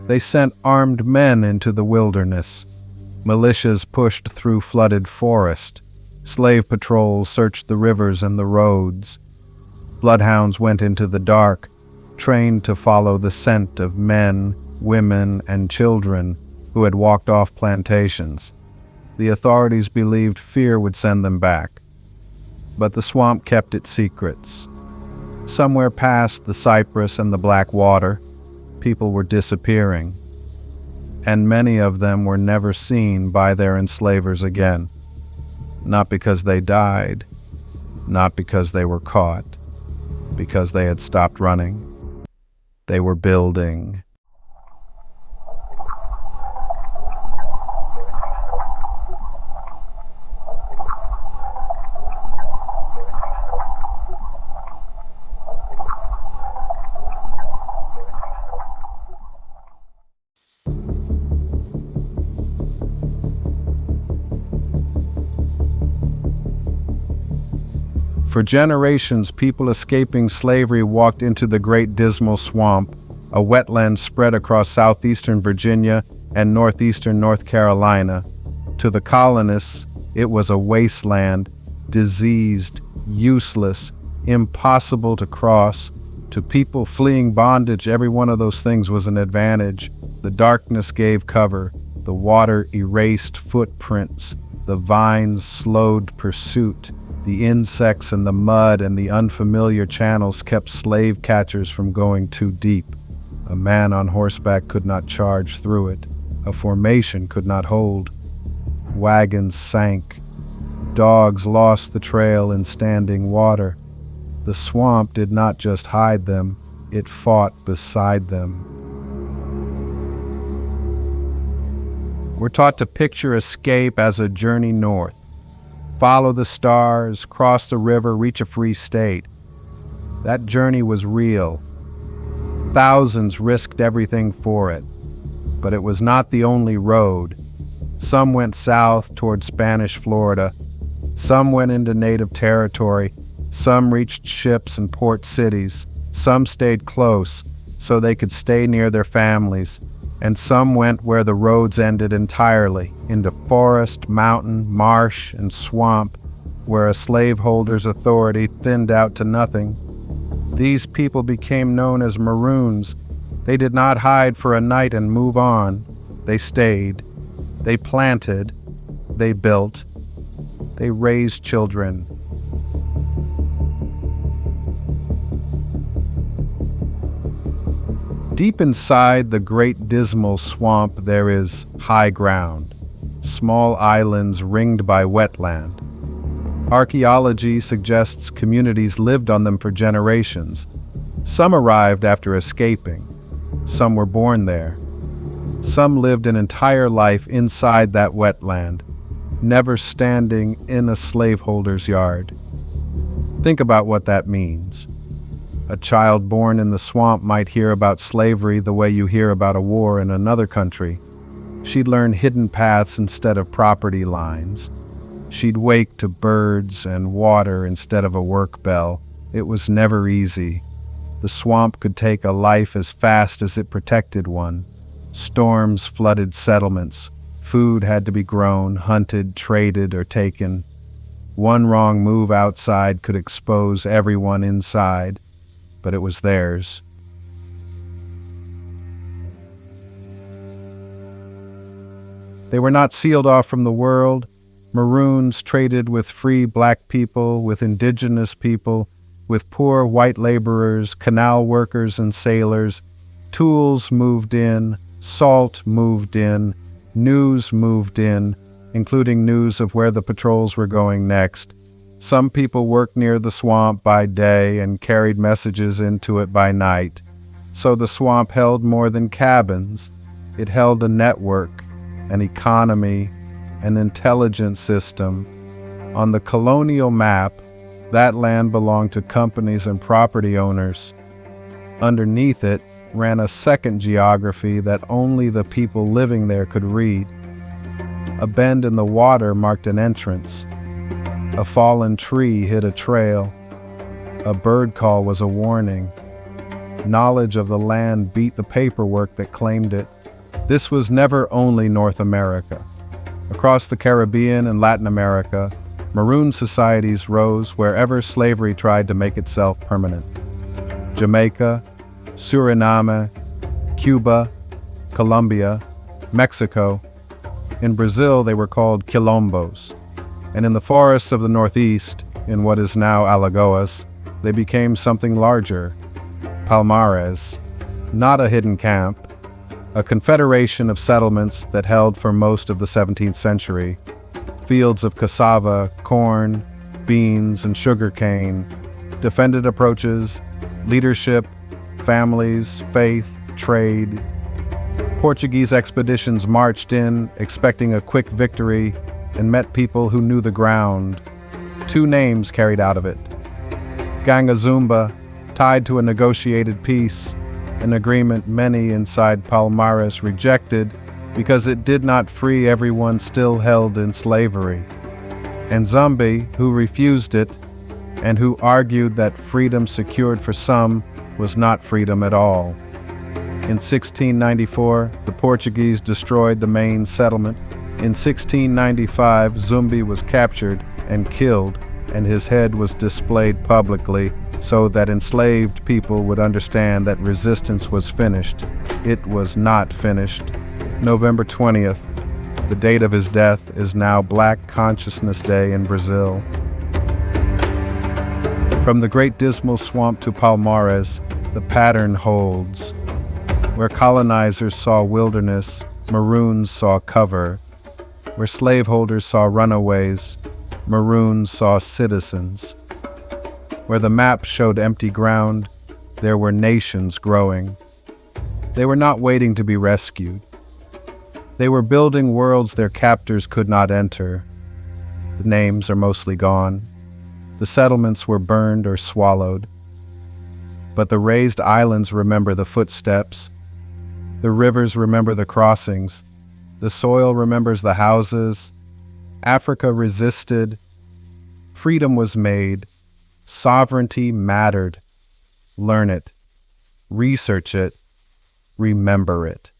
They sent armed men into the wilderness. Militias pushed through flooded forest. Slave patrols searched the rivers and the roads. Bloodhounds went into the dark, trained to follow the scent of men, women, and children who had walked off plantations. The authorities believed fear would send them back, but the swamp kept its secrets. Somewhere past the cypress and the black water, people were disappearing, and many of them were never seen by their enslavers again. Not because they died, not because they were caught, because they had stopped running. They were building. For generations, people escaping slavery walked into the Great Dismal Swamp, a wetland spread across southeastern Virginia and northeastern North Carolina. To the colonists, it was a wasteland, diseased, useless, impossible to cross. To people fleeing bondage, every one of those things was an advantage. The darkness gave cover, the water erased footprints, the vines slowed pursuit. The insects and the mud and the unfamiliar channels kept slave catchers from going too deep. A man on horseback could not charge through it. A formation could not hold. Wagons sank. Dogs lost the trail in standing water. The swamp did not just hide them, it fought beside them. We're taught to picture escape as a journey north. Follow the stars, cross the river, reach a free state. That journey was real. Thousands risked everything for it. But it was not the only road. Some went south toward Spanish Florida. Some went into native territory. Some reached ships and port cities. Some stayed close so they could stay near their families. And some went where the roads ended entirely, into forest, mountain, marsh, and swamp, where a slaveholder's authority thinned out to nothing. These people became known as Maroons. They did not hide for a night and move on. They stayed. They planted. They built. They raised children. Deep inside the Great Dismal Swamp, there is high ground, small islands ringed by wetland. Archaeology suggests communities lived on them for generations. Some arrived after escaping. Some were born there. Some lived an entire life inside that wetland, never standing in a slaveholder's yard. Think about what that means. A child born in the swamp might hear about slavery the way you hear about a war in another country. She'd learn hidden paths instead of property lines. She'd wake to birds and water instead of a work bell. It was never easy. The swamp could take a life as fast as it protected one. Storms flooded settlements. Food had to be grown, hunted, traded, or taken. One wrong move outside could expose everyone inside. But it was theirs. They were not sealed off from the world. Maroons traded with free black people, with indigenous people, with poor white laborers, canal workers and sailors. Tools moved in, salt moved in, news moved in, including news of where the patrols were going next. Some people worked near the swamp by day and carried messages into it by night. So the swamp held more than cabins. It held a network, an economy, an intelligence system. On the colonial map, that land belonged to companies and property owners. Underneath it ran a second geography that only the people living there could read. A bend in the water marked an entrance. A fallen tree hid a trail. A bird call was a warning. Knowledge of the land beat the paperwork that claimed it. This was never only North America. Across the Caribbean and Latin America, Maroon societies rose wherever slavery tried to make itself permanent. Jamaica, Suriname, Cuba, Colombia, Mexico. In Brazil, they were called quilombos. And in the forests of the Northeast, in what is now Alagoas, they became something larger, Palmares, not a hidden camp, a confederation of settlements that held for most of the 17th century, fields of cassava, corn, beans, and sugarcane, defended approaches, leadership, families, faith, trade. Portuguese expeditions marched in, expecting a quick victory, and met people who knew the ground. 2 names carried out of it. Gangazumba, tied to a negotiated peace, an agreement many inside Palmares rejected because it did not free everyone still held in slavery. And Zumbi, who refused it, and who argued that freedom secured for some was not freedom at all. In 1694, the Portuguese destroyed the main settlement. In 1695, Zumbi was captured and killed, and his head was displayed publicly so that enslaved people would understand that resistance was finished. It was not finished. November 20th, the date of his death, is now Black Consciousness Day in Brazil. From the Great Dismal Swamp to Palmares, the pattern holds. Where colonizers saw wilderness, Maroons saw cover. Where slaveholders saw runaways, Maroons saw citizens. Where the map showed empty ground, there were nations growing. They were not waiting to be rescued. They were building worlds their captors could not enter. The names are mostly gone. The settlements were burned or swallowed. But the raised islands remember the footsteps. The rivers remember the crossings. The soil remembers the houses. Africa resisted. Freedom was made. Sovereignty mattered. Learn it. Research it. Remember it.